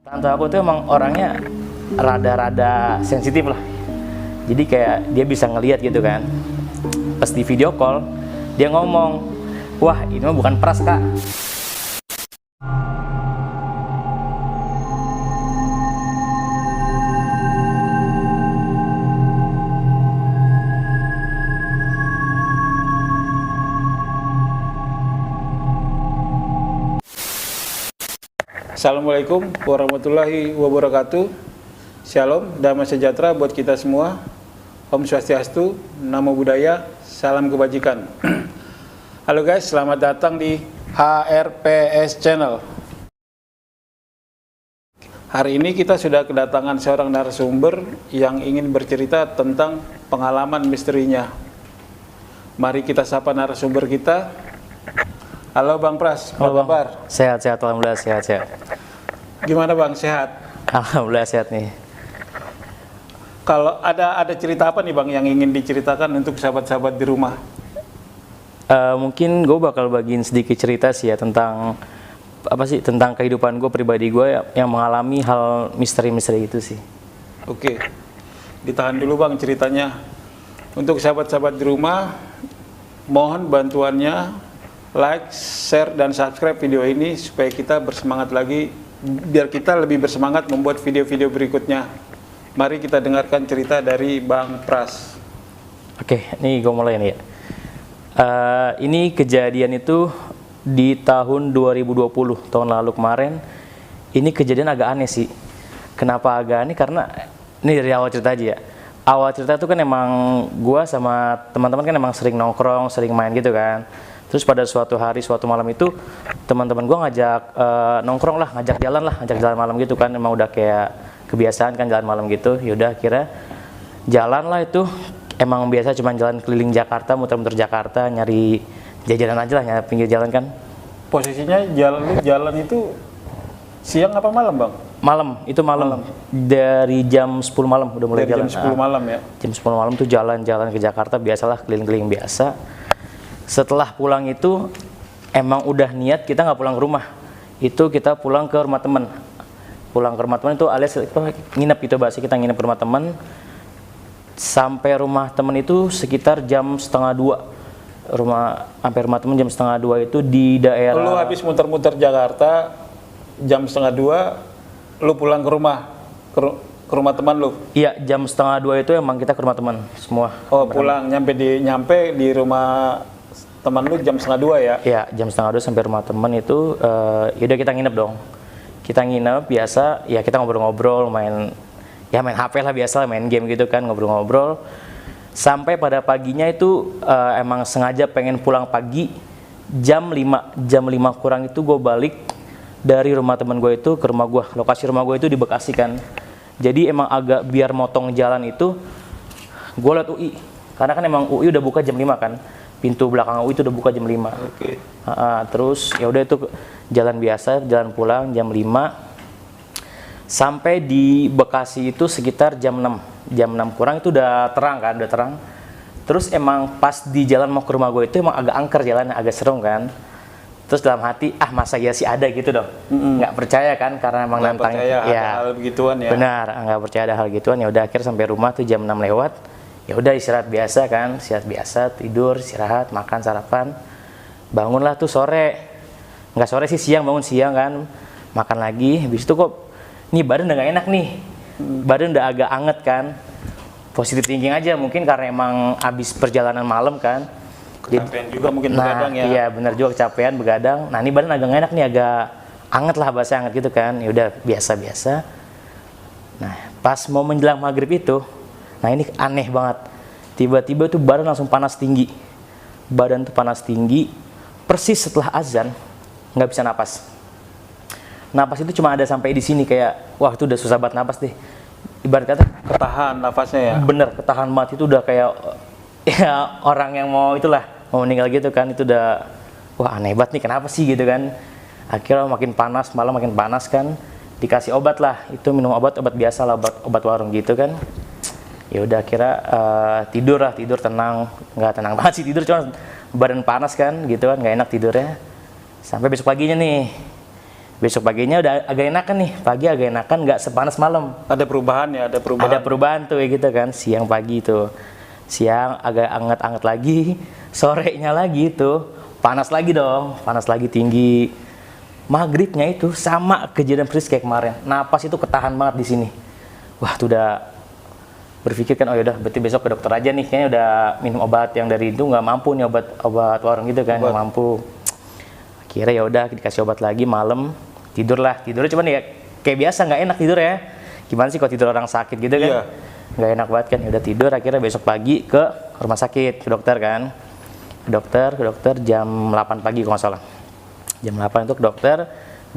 Tante aku tuh emang orangnya rada-rada sensitif lah. Jadi kayak dia bisa ngelihat gitu kan. Pas di video call, dia ngomong, "Wah, ini mah bukan pras, Kak." Assalamualaikum warahmatullahi wabarakatuh. Shalom, damai sejahtera buat kita semua. Om Swastiastu, Namo Buddhaya, salam kebajikan. Halo guys, selamat datang di HRPS Channel. Hari ini kita sudah kedatangan seorang narasumber yang ingin bercerita tentang pengalaman misterinya. Mari kita sapa narasumber kita. Halo Bang Pras, apa kabar? Sehat-sehat, alhamdulillah sehat-sehat. Gimana Bang, sehat? Alhamdulillah sehat nih. Kalau ada cerita apa nih Bang yang ingin diceritakan untuk sahabat-sahabat di rumah? Mungkin gue bakal bagiin sedikit cerita sih ya tentang tentang kehidupan gue pribadi gue yang mengalami hal misteri-misteri itu sih. Oke, ditahan dulu Bang ceritanya. Untuk sahabat-sahabat di rumah, mohon bantuannya. Like, share, dan subscribe video ini supaya kita bersemangat lagi, biar kita lebih bersemangat membuat video-video berikutnya. Mari kita dengarkan cerita dari Bang Pras. Oke, ini gue mulai nih ya. Ini kejadian itu di tahun 2020, tahun lalu kemarin. Ini kejadian agak aneh sih. Kenapa agak aneh? Karena ini dari awal cerita aja ya. Awal cerita itu kan emang gue sama teman-teman kan emang sering nongkrong, sering main gitu kan. Terus pada suatu hari, suatu malam itu teman-teman gue ngajak nongkrong lah, ngajak jalan malam gitu kan. Emang udah kayak kebiasaan kan jalan malam gitu. Yaudah akhirnya jalan lah itu. Emang biasa cuma jalan keliling Jakarta, muter-muter Jakarta, nyari jajanan aja lah, nyari pinggir jalan kan. Posisinya jalan itu siang apa malam Bang? Malam, itu malam. Dari jam 10 malam udah mulai Dari jalan. jam 10 malam ya? Jam 10 malam tuh jalan-jalan ke Jakarta, biasalah keliling-keliling biasa. Setelah pulang itu emang udah niat kita nggak pulang ke rumah, itu kita pulang ke rumah teman. Pulang ke rumah teman itu alias itu nginep gitu bahasa, kita nginep ke rumah teman. Sampai rumah teman itu sekitar jam setengah 2. Sampai rumah teman jam setengah 2 itu di daerah. Lu habis muter-muter Jakarta jam setengah 2, lu pulang ke rumah ke rumah teman lu? Iya, jam setengah 2 itu emang kita ke rumah teman semua. Oh, pulang nyampe di rumah teman lu jam setengah 2 ya? Iya, jam setengah 2 sampai rumah teman itu yaudah kita nginep dong. Kita nginep biasa, ya kita ngobrol-ngobrol, main HP lah biasa, main game gitu kan, ngobrol-ngobrol. Sampai pada paginya itu emang sengaja pengen pulang pagi jam 5 kurang itu gue balik dari rumah teman gue itu ke rumah gue. Lokasi rumah gue itu di Bekasi kan. Jadi emang agak biar motong jalan itu gue liat UI. Karena kan emang UI udah buka jam 5 kan. Pintu belakang UI itu udah buka jam 5. Oke. Terus ya udah itu jalan biasa, jalan pulang jam 5. Sampai di Bekasi itu sekitar jam 6. Jam 6 kurang itu udah terang kan, udah terang. Terus emang pas di jalan mau ke rumah gue itu emang agak angker jalannya, agak serem kan. Terus dalam hati, masa ya sih ada gitu dong. Nggak percaya kan, karena emang nantang. Ya, ada hal begituan ya. Benar, nggak percaya ada hal gituan. Ya udah akhirnya sampai rumah tuh jam 6 lewat. Ya udah istirahat biasa kan, istirahat biasa, tidur, istirahat, makan, sarapan. Bangunlah tuh sore. Nggak sore sih, siang, bangun siang kan. Makan lagi, habis itu kok nih badan udah nggak enak nih. Badan udah agak anget kan. Positive thinking aja mungkin karena emang abis perjalanan malam kan. Kecapean juga mungkin begadang ya. Iya benar juga, kecapean, begadang. Nah ini badan agak nggak enak nih, agak anget lah, bahasa anget gitu kan. Ya udah biasa-biasa. Nah pas mau menjelang maghrib itu, nah ini aneh banget. Tiba-tiba tuh badan langsung panas tinggi. Badan tuh panas tinggi. Persis setelah azan nggak bisa napas. Napas itu cuma ada sampai di sini, kayak wah itu udah susah banget napas deh. Ibarat kata Ketahan nafasnya ya. bener ketahan banget, itu udah kayak ya orang yang mau mau meninggal gitu kan. Itu udah wah aneh banget nih, kenapa sih gitu kan. Akhirnya makin panas, malam makin panas kan. Dikasih obat lah, itu minum obat biasa lah, obat warung gitu kan. Ya udah akhirnya tidur tenang, nggak tenang banget sih tidur, cuma badan panas kan gitu kan, nggak enak tidurnya. Sampai besok paginya nih Besok paginya udah agak enakan nih, pagi agak enakan, nggak sepanas malam. Ada perubahan ya, ada perubahan. Ada perubahan tuh gitu kan, siang pagi tuh. Siang agak anget-anget lagi, sorenya lagi tuh panas lagi dong, panas lagi tinggi. Maghribnya itu sama kejadian persis kayak kemarin. Napas itu ketahan banget di sini. Wah, tuh udah berpikir kan, oh yaudah berarti besok ke dokter aja nih, kayaknya udah minum obat yang dari itu nggak mampu nih, obat warung gitu kan, nggak mampu. Akhirnya ya udah dikasih obat lagi malam, tidurnya cuman ya kayak biasa nggak enak tidur ya. Gimana sih kalau tidur orang sakit gitu kan? Iya. Nggak enak banget kan. Ya udah tidur, akhirnya besok pagi ke rumah sakit, ke dokter kan. Ke dokter jam 8 pagi kalau nggak salah. Jam 8 itu ke dokter,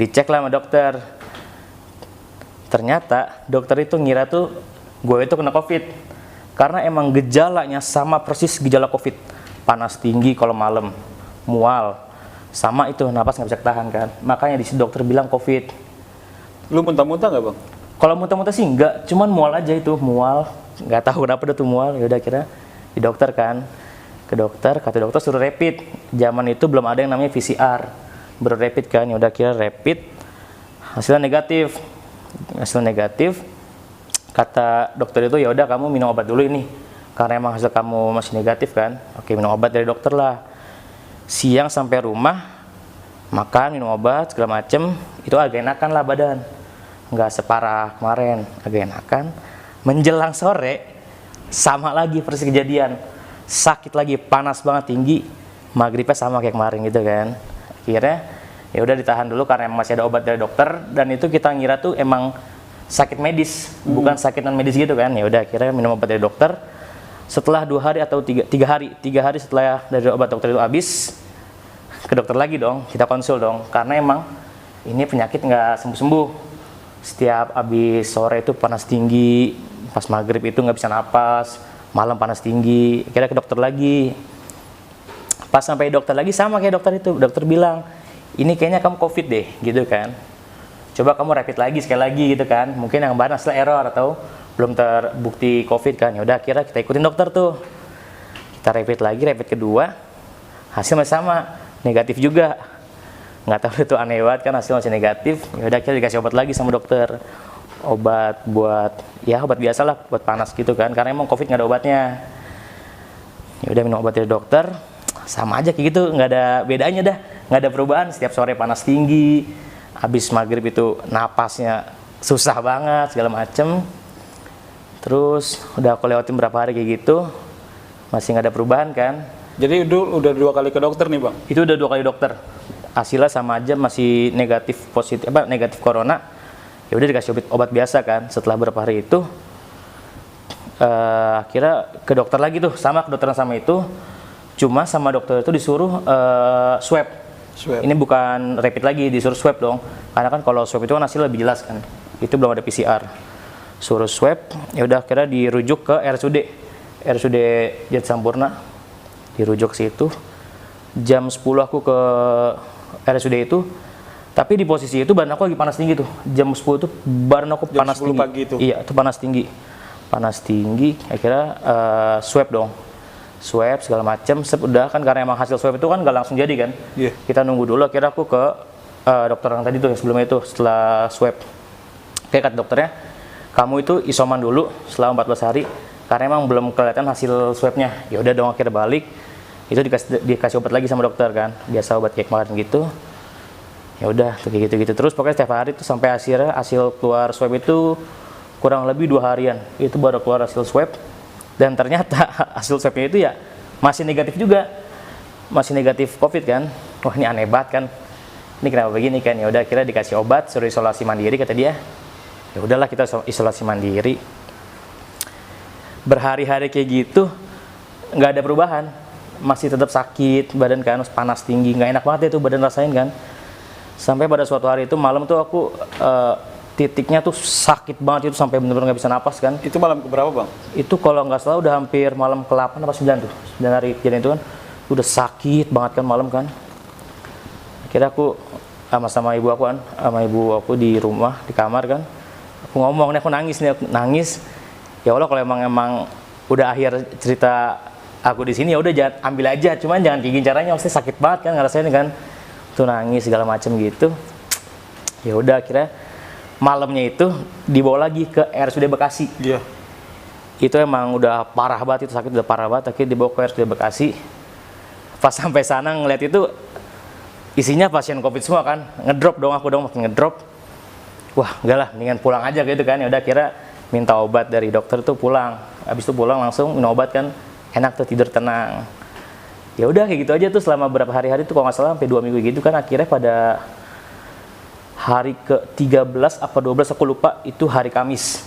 dicek lah sama dokter. Ternyata dokter itu ngira tuh gue itu kena COVID. Karena emang gejalanya sama persis gejala COVID. Panas tinggi kalau malam, mual. Sama itu, napas nggak bisa ketahan kan. Makanya di situ dokter bilang COVID. Lu muntah-muntah nggak bang? Kalau muntah-muntah sih enggak, cuman mual aja itu, mual. Nggak tahu kenapa dia tuh mual. Ya udah kira di dokter kan. Ke dokter, kata dokter suruh rapid. Zaman itu belum ada yang namanya PCR. Baru rapid kan, ya udah kira rapid. Hasilnya negatif. Kata dokter itu ya udah kamu minum obat dulu ini. Karena emang hasil kamu masih negatif kan. Oke, minum obat dari dokter lah. Siang sampai rumah, makan, minum obat, segala macem, itu agak enakan lah badan. Nggak separah kemarin, agak enakan. Menjelang sore, sama lagi persis kejadian. Sakit lagi, panas banget, tinggi. Maghribnya sama kayak kemarin gitu kan. Akhirnya, ya udah ditahan dulu karena masih ada obat dari dokter. Dan itu kita ngira tuh emang sakit medis, bukan sakit non medis gitu kan. Ya udah akhirnya minum obat dari dokter. Setelah 2 hari atau 3 hari setelah dari obat dokter itu habis, ke dokter lagi dong, kita konsul dong, karena emang ini penyakit nggak sembuh-sembuh. Setiap habis sore itu panas tinggi, pas maghrib itu nggak bisa napas, malam panas tinggi. Akhirnya ke dokter lagi. Pas sampai dokter lagi sama kayak dokter itu, dokter bilang ini kayaknya kamu COVID deh, gitu kan. Coba kamu rapid lagi sekali lagi gitu kan, mungkin yang bahan hasil error atau belum terbukti COVID kan. Ya udah akhirnya kita ikutin dokter tuh, kita rapid lagi, rapid kedua, hasil masih sama, negatif juga. Nggak tahu itu aneh banget kan, hasil masih negatif. Ya udah akhirnya dikasih obat lagi sama dokter, obat buat ya obat biasa lah, buat panas gitu kan, karena emang COVID nggak ada obatnya. Ya udah minum obat dari dokter, sama aja kayak gitu, nggak ada bedanya dah, nggak ada perubahan. Setiap sore panas tinggi, habis maghrib itu napasnya susah banget segala macem. Terus udah aku lewatin berapa hari kayak gitu, masih nggak ada perubahan kan. Jadi udah 2 kali ke dokter nih bang? Itu udah 2 kali dokter, hasilnya sama aja, masih negatif positif negatif corona. Ya udah dikasih obat biasa kan. Setelah berapa hari itu akhirnya ke dokter lagi tuh, sama ke dokter yang sama itu, cuma sama dokter itu disuruh swab. Ini bukan rapid lagi, disuruh swab dong, karena kan kalau swab itu kan hasilnya lebih jelas kan, itu belum ada PCR. Suruh swab, ya udah akhirnya dirujuk ke RSUD Jat Sampurna, dirujuk ke situ. Jam 10 aku ke RSUD itu, tapi di posisi itu badan aku lagi panas tinggi tuh. Jam 10 itu badan aku panas tinggi. Pagi itu? Iya, itu panas tinggi. Akhirnya swab dong, swab segala macam. Udah kan, karena emang hasil swab itu kan nggak langsung jadi kan. Yeah. Kita nunggu dulu. Akhirnya aku ke dokter yang tadi tuh, yang sebelumnya itu, setelah swab. Kayak kata dokternya, kamu itu isoman dulu selama 14 hari karena emang belum kelihatan hasil swabnya. Ya udah dong, akhirnya balik. Itu dikasih obat lagi sama dokter kan, biasa obat kayak kemarin gitu. Ya udah kayak gitu terus, pokoknya setiap hari tuh sampai akhirnya hasil keluar swab itu kurang lebih 2 harian itu baru keluar hasil swab. Dan ternyata hasil swabnya itu ya masih negatif juga, masih negatif COVID kan. Wah, ini aneh banget kan, ini kenapa begini kan. Ya udah akhirnya dikasih obat, suruh isolasi mandiri kata dia. Ya udahlah, kita isolasi mandiri. Berhari-hari kayak gitu nggak ada perubahan, masih tetap sakit badan kan, panas tinggi, nggak enak banget ya tuh badan rasain kan. Sampai pada suatu hari itu malam tuh aku titiknya tuh sakit banget itu, sampai bener-bener nggak bisa napas kan. Itu malam keberapa bang? Itu kalau nggak salah udah hampir malam ke-8 apa 9 tuh, 9 hari kejadian itu kan, udah sakit banget kan malam kan. Akhirnya aku sama ibu aku kan, sama ibu aku di rumah, di kamar kan, aku ngomong nih, aku nangis. Ya Allah, kalau emang udah akhir cerita aku di sini, ya udah jangan ambil aja, cuman jangan kayak gini caranya, maksudnya sakit banget kan ngerasain kan. Tuh nangis segala macem gitu. Ya udah akhirnya malamnya itu dibawa lagi ke RSUD Bekasi. Iya. Itu emang udah parah banget, itu sakit udah parah banget. Akhirnya dibawa ke RSUD Bekasi. Pas sampai sana ngeliat itu isinya pasien COVID semua kan, ngedrop dong, aku dong makin ngedrop. Wah enggak lah, mendingan pulang aja gitu kan. Ya udah kira minta obat dari dokter tuh pulang. Habis itu pulang langsung minum obat kan, enak tuh, tidur tenang. Ya udah kayak gitu aja tuh selama berapa hari-hari tuh, kalau nggak salah sampai 2 minggu gitu kan. Akhirnya pada hari ke-13 apa 12 aku lupa, itu hari Kamis.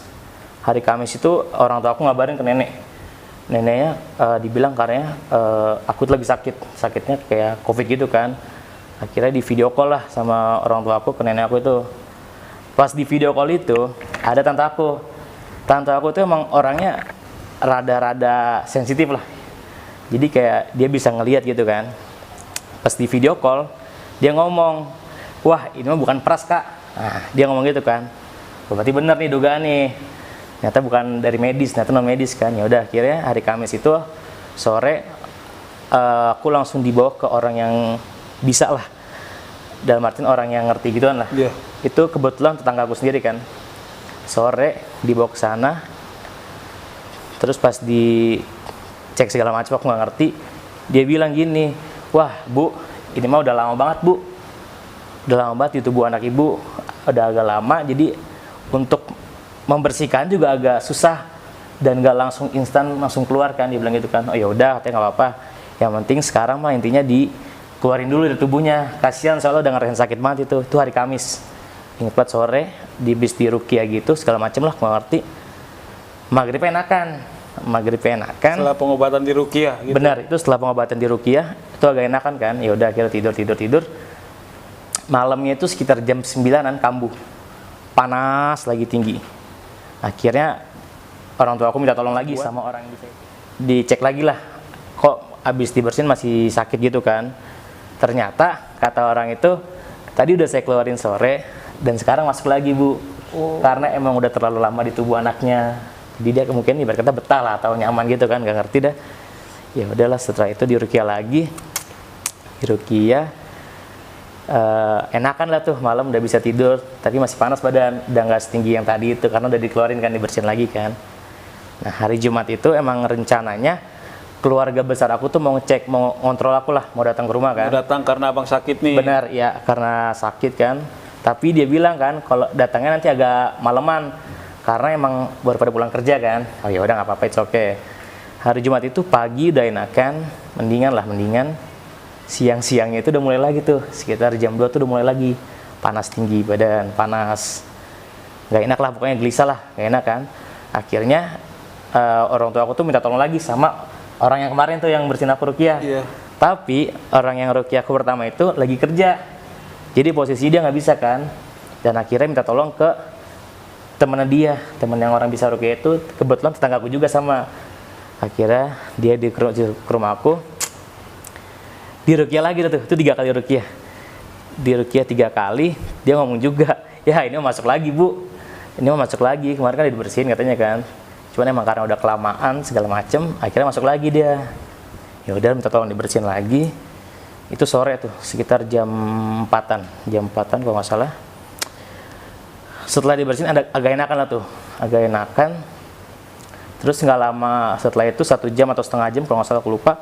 Hari Kamis itu orang tua aku ngabarin ke nenek. Neneknya dibilang karena aku lagi sakitnya kayak COVID gitu kan. Akhirnya di video call lah sama orang tua aku ke nenek aku itu. Pas di video call itu ada tante aku. Tante aku tuh emang orangnya rada-rada sensitif lah. Jadi kayak dia bisa ngelihat gitu kan. Pas di video call dia ngomong, wah ini mah bukan pras kak. Nah dia ngomong gitu kan. Berarti bener nih dugaan nih. Ternyata bukan dari medis, ternyata non medis kan. Ya udah akhirnya hari Kamis itu sore aku langsung dibawa ke orang yang bisa lah. Dalam artian orang yang ngerti gituan lah. Iya. Itu kebetulan tetangga aku sendiri kan. Sore dibawa ke sana. Terus pas dicek segala macam aku nggak ngerti. Dia bilang gini, wah bu, ini mah udah lama banget bu. Udah lama banget di tubuh anak ibu, udah agak lama. Jadi untuk membersihkan juga agak susah dan nggak langsung instan langsung keluar kan. Dia bilang gitu kan. Oh ya udah, katanya nggak apa-apa. Yang penting sekarang mah intinya dikeluarin dulu dari tubuhnya. Kasihan soalnya udah ngerasain sakit banget itu. Itu hari Kamis. Ingat banget sore di bis di Rukia gitu segala macem lah, nggak ngerti. Maghrib enakan. Setelah pengobatan di Rukia gitu. Benar, itu setelah pengobatan di Rukia itu agak enakan kan. Ya udah akhirnya tidur. Malamnya itu sekitar jam 9-an kambuh. Panas lagi tinggi. Akhirnya orang tua aku minta tolong lagi sama orang yang bisa dicek lagi lah. Kok abis dibersihin masih sakit gitu kan. Ternyata kata orang itu tadi udah saya keluarin sore dan sekarang masuk lagi bu. Karena emang udah terlalu lama di tubuh anaknya. Jadi dia kemungkinan ibarat kata betah lah atau nyaman gitu kan, nggak ngerti dah. Ya udahlah, setelah itu di Rukia lagi. Di Rukia enakan lah tuh, malam udah bisa tidur, tapi masih panas badan, udah nggak setinggi yang tadi itu karena udah dikeluarin kan, dibersihin lagi kan. Nah hari Jumat itu emang rencananya keluarga besar aku tuh mau ngecek, mau ngontrol aku lah, mau datang ke rumah kan. Mau datang karena abang sakit nih. Benar ya, karena sakit kan. Tapi dia bilang kan kalau datangnya nanti agak maleman karena emang baru pada pulang kerja kan. Oh ya udah nggak apa-apa, it's okay. Hari Jumat itu pagi udah enakan, mendingan. Siang-siangnya itu udah mulai lagi tuh, sekitar jam 2 tuh udah mulai lagi panas tinggi badan, panas. Nggak enak lah, pokoknya gelisah lah, nggak enak kan. Akhirnya orang tua aku tuh minta tolong lagi sama orang yang kemarin tuh yang bersihin aku Rukia. Iya. Tapi orang yang Rukia aku pertama itu lagi kerja. Jadi posisi dia nggak bisa kan. Dan akhirnya minta tolong ke temennya dia, temen yang orang bisa Rukia itu kebetulan tetangga aku juga sama. Akhirnya dia ke rumah aku, di Rukia lagi tuh, itu 3 kali Rukia. Di Rukia 3 kali, dia ngomong juga, ya ini mau masuk lagi bu, ini mau masuk lagi, kemarin kan dibersihin katanya kan. Cuman emang karena udah kelamaan segala macem, akhirnya masuk lagi dia. Ya udah minta tolong dibersihin lagi. Itu sore tuh, sekitar jam 4-an kalau nggak salah. Setelah dibersihin agak enakan lah tuh, agak enakan. Terus nggak lama setelah itu 1 jam atau setengah jam kalau nggak salah, aku lupa,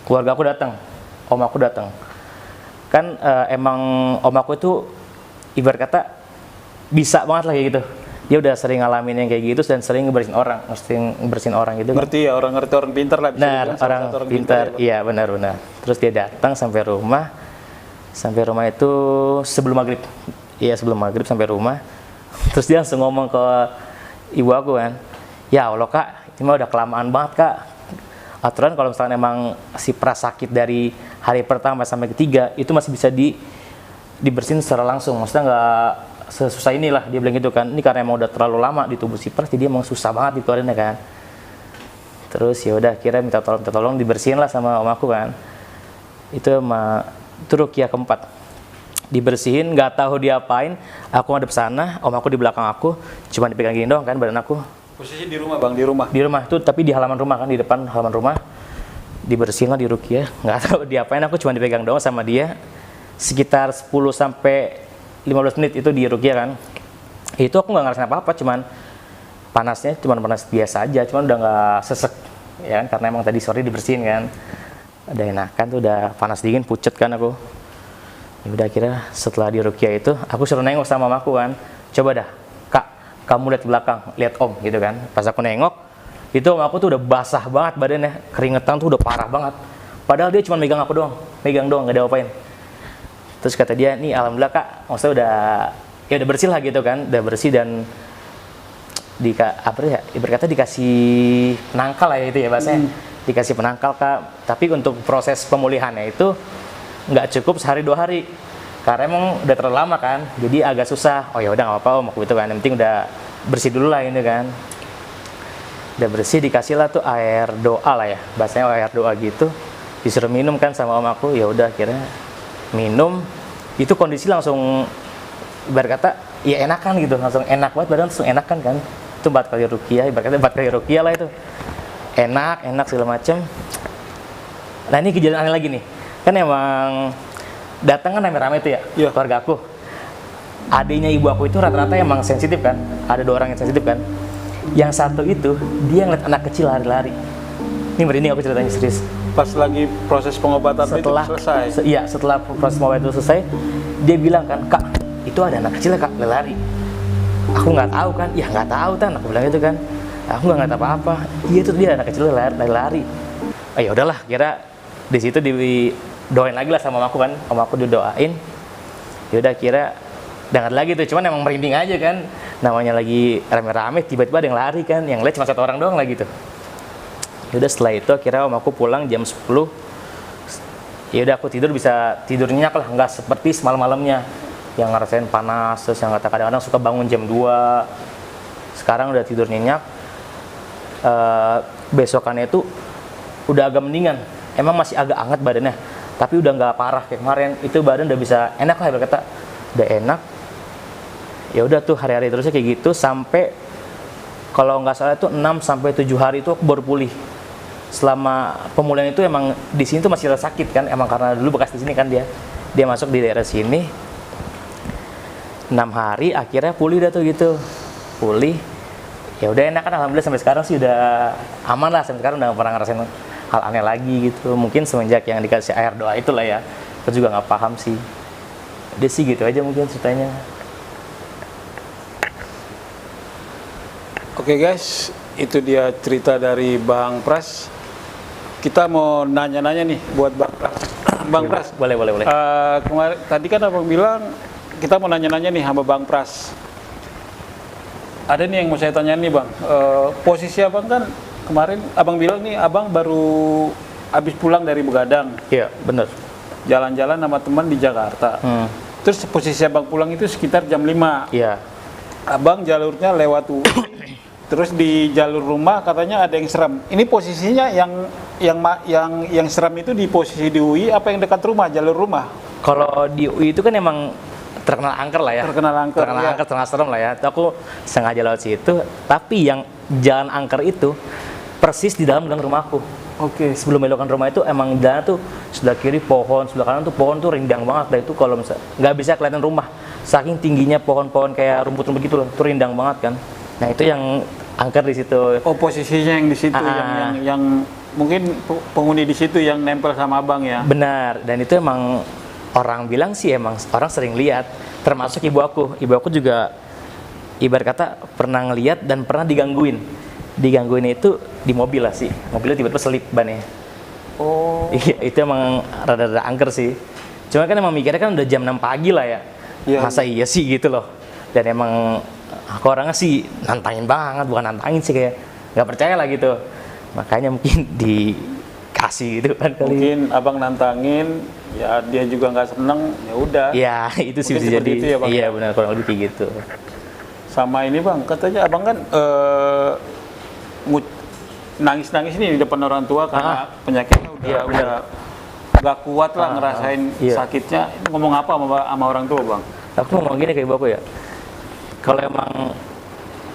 keluarga aku datang. Om aku datang kan, emang om aku itu ibarat kata bisa banget lah kayak gitu. Dia udah sering ngalamin yang kayak gitu dan sering ngebersihin orang gitu. Ngerti ya, orang pintar lah. Benar, orang pintar, ya, iya benar. Terus dia datang sampai rumah itu sebelum maghrib. Iya sebelum maghrib sampai rumah. Terus dia langsung ngomong ke ibu aku kan, ya Allah kak, ini mah udah kelamaan banget kak. Aturan kalau misalnya emang si pras sakit dari hari pertama sampai ketiga itu masih bisa dibersihin secara langsung, maksudnya nggak sesusah inilah, dia bilang gitu kan. Ini karena emang udah terlalu lama di tubuh si pras, jadi emang susah banget dikeluarinnya kan. Terus ya udah kira minta tolong dibersihin lah sama om aku kan. Itu Rukia keempat dibersihin, nggak tahu diapain. Aku ngadep sana, om aku di belakang aku, cuma dipegang gini doang kan badan aku. Posisi di rumah bang, di rumah itu, tapi di halaman rumah kan, di depan halaman rumah dibersihin lah di Rukia. Nggak tahu diapain, aku cuma dipegang doang sama dia sekitar 10 sampai 15 menit itu di ruqyah kan. Itu aku nggak ngerasain apa-apa, cuman panasnya cuman panas biasa aja, cuman udah nggak sesek ya kan, karena emang tadi sore dibersihin kan. Udah enakan tuh, udah panas dingin, pucet kan aku. Ya udah, akhirnya setelah di ruqyah itu aku suruh nengok sama mamaku kan, coba dah kak, kamu lihat ke belakang, lihat om gitu kan. Pas aku nengok itu om aku tuh udah basah banget badannya, keringetan tuh udah parah banget, padahal dia cuma megang aku doang, megang doang, gak ada apain. Terus kata dia, nih alhamdulillah kak, maksudnya udah bersih lah gitu kan, udah bersih dan ibarat kata dikasih penangkal lah ya, itu ya bahasanya. Dikasih penangkal kak, tapi untuk proses pemulihannya itu nggak cukup sehari 2 hari, karena emang udah terlalu lama kan, jadi agak susah. Oh ya udah nggak apa-apa om, aku itu kan, yang penting udah bersih dulu lah ini kan. Udah bersih, dikasih lah tuh air doa lah ya, bahasanya air doa gitu, disuruh minum kan sama om aku. Ya udah akhirnya minum, itu kondisi langsung ibarat kata ya enakan gitu, langsung enak banget badan, langsung enakan kan. Itu 4 kali ruqyah, ibarat kata 4 kali ruqyah lah itu, enak segala macem. Nah ini kejadian aneh lagi nih, kan emang datang kan rame-rame itu ya, keluarga aku. Adiknya ibu aku itu rata-rata emang sensitif kan, ada 2 orang yang sensitif kan. Yang satu itu dia ngeliat anak kecil lari-lari. Ini merinding aku ceritanya, serius. Pas lagi proses pengobatan itu selesai. Iya, setelah proses pengobatan itu selesai, dia bilang kan, kak, itu ada anak kecil ya kak, lari. Aku nggak tahu kan, ya nggak tahu tan, aku bilang gitu kan. Aku nggak ngeliat apa-apa. Iya itu dia anak kecil lari. Oh ya udahlah, kira di situ didoain lagi lah sama aku kan, sama aku didoain. Ya udah, kira dengar lagi tuh, cuman emang merinding aja kan. Namanya lagi rame-rame, tiba-tiba ada yang lari kan, yang lihat cuma 1 orang doang lah gitu. Ya udah, setelah itu akhirnya om aku pulang jam 10. Ya udah, aku bisa tidur nyenyak lah, nggak seperti semalam-malamnya yang ngerasain panas, terus yang kadang-kadang suka bangun jam 2. Sekarang udah tidur nyenyak. Besokannya itu udah agak mendingan, emang masih agak hangat badannya, tapi udah nggak parah kayak kemarin. Itu badan udah bisa enak lah berkata, udah enak. Ya udah tuh hari-hari terusnya kayak gitu sampai kalau nggak salah itu 6-7 hari itu aku baru pulih. Selama pemulihan itu emang di sini tuh masih sakit kan, emang karena dulu bekas di sini kan, dia masuk di daerah sini. 6 hari akhirnya pulih dah tuh gitu, pulih. Ya udah enak kan, alhamdulillah sampai sekarang sih udah aman lah, sampai sekarang udah gak pernah ngerasain hal aneh lagi gitu. Mungkin semenjak yang dikasih air doa itulah ya, aku juga nggak paham sih. Udah sih gitu aja mungkin ceritanya. Oke guys, itu dia cerita dari Bang Pras. Kita mau nanya-nanya nih buat Bang Pras. Bang Pras, Boleh. kemarin tadi kan abang bilang kita mau nanya-nanya nih sama Bang Pras. Ada nih yang mau saya tanya nih bang. Posisi abang kan kemarin abang bilang nih, abang baru habis pulang dari Begadang. Iya bener. Jalan-jalan sama teman di Jakarta. Terus posisi abang pulang itu sekitar jam 5. Iya. Abang jalurnya lewat UI. Terus di jalur rumah katanya ada yang serem. Ini posisinya yang serem itu di posisi di UI apa yang dekat rumah, jalur rumah? Kalau di UI itu kan emang terkenal angker lah ya. Terkenal angker, terkenal serem lah ya. Itu aku sengaja lewat situ. Tapi yang jalan angker itu persis di dalam rumahku. Oke. Sebelum belokan rumah itu emang jalan tuh sebelah kiri pohon, sebelah kanan tuh pohon tuh rindang banget. Dan itu kalau misalnya nggak bisa kelihatan rumah, saking tingginya pohon-pohon kayak rumput-rumput gitu loh, itu rindang banget kan. Nah itu yang angker di situ. Oh posisinya yang di situ, yang mungkin penghuni di situ yang nempel sama abang ya. Benar, dan itu emang orang bilang sih emang orang sering lihat, termasuk ibu aku. Ibu aku juga ibarat kata pernah ngeliat dan pernah digangguin. Digangguin itu di mobil lah sih. Mobilnya tiba-tiba selip bannya. Oh. Iya, itu emang rada-rada angker sih. Cuma kan emang mikirnya kan udah jam 6 pagi lah ya. Masa iya sih gitu loh. Dan emang aku orangnya sih nantangin banget, bukan nantangin sih, kayak nggak percaya lah gitu. Makanya mungkin dikasih gitu kan kali. Mungkin abang nantangin, ya dia juga nggak seneng, ya udah. Ya itu sih bisa jadi. Itu ya, bang? Iya benar, kurang lebih kayak gitu. Sama ini bang, katanya abang kan nangis-nangis nih di depan orang tua karena penyakitnya udah nggak kuat lah ngerasain sakitnya. Ngomong apa sama orang tua bang? Aku ngomong gini kayak ibu aku ya. Kalau emang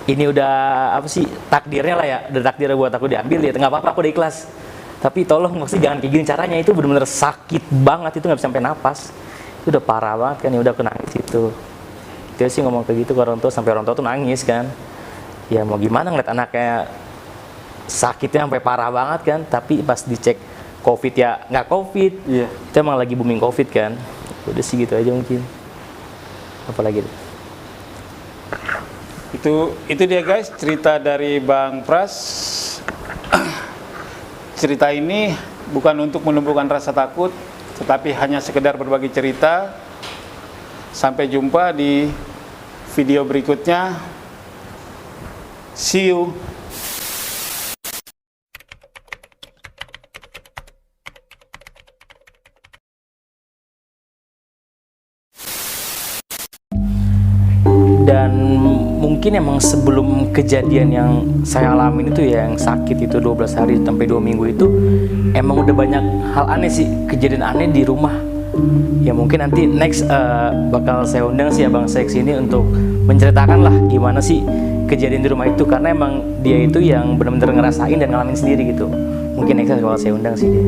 ini udah apa sih takdirnya lah ya, udah takdirnya buat aku diambil ya, nggak apa-apa, aku udah ikhlas. Tapi tolong maksudnya jangan kayak gini caranya, itu benar-benar sakit banget, itu nggak bisa sampai napas, itu udah parah banget kan. Ya udah aku nangis itu. Dia sih ngomong kayak gitu ke orang tua, sampai orang tua tuh nangis kan. Ya mau gimana ngeliat anaknya sakitnya sampai parah banget kan, tapi pas dicek COVID ya nggak COVID. Iya. Itu emang lagi booming COVID kan. Udah sih gitu aja mungkin. Apalagi Itu dia guys, cerita dari Bang Pras. Cerita ini bukan untuk menumbuhkan rasa takut, tetapi hanya sekedar berbagi cerita. Sampai jumpa di video berikutnya. See you. dan mungkin emang sebelum kejadian yang saya alamin itu ya, yang sakit itu 12 hari sampai 2 minggu itu, emang udah banyak hal aneh sih, kejadian aneh di rumah. Ya mungkin nanti next bakal saya undang sih Abang saya sini untuk menceritakan lah gimana sih kejadian di rumah itu, karena emang dia itu yang benar-benar ngerasain dan ngalamin sendiri gitu. Mungkin next bakal saya undang sih dia.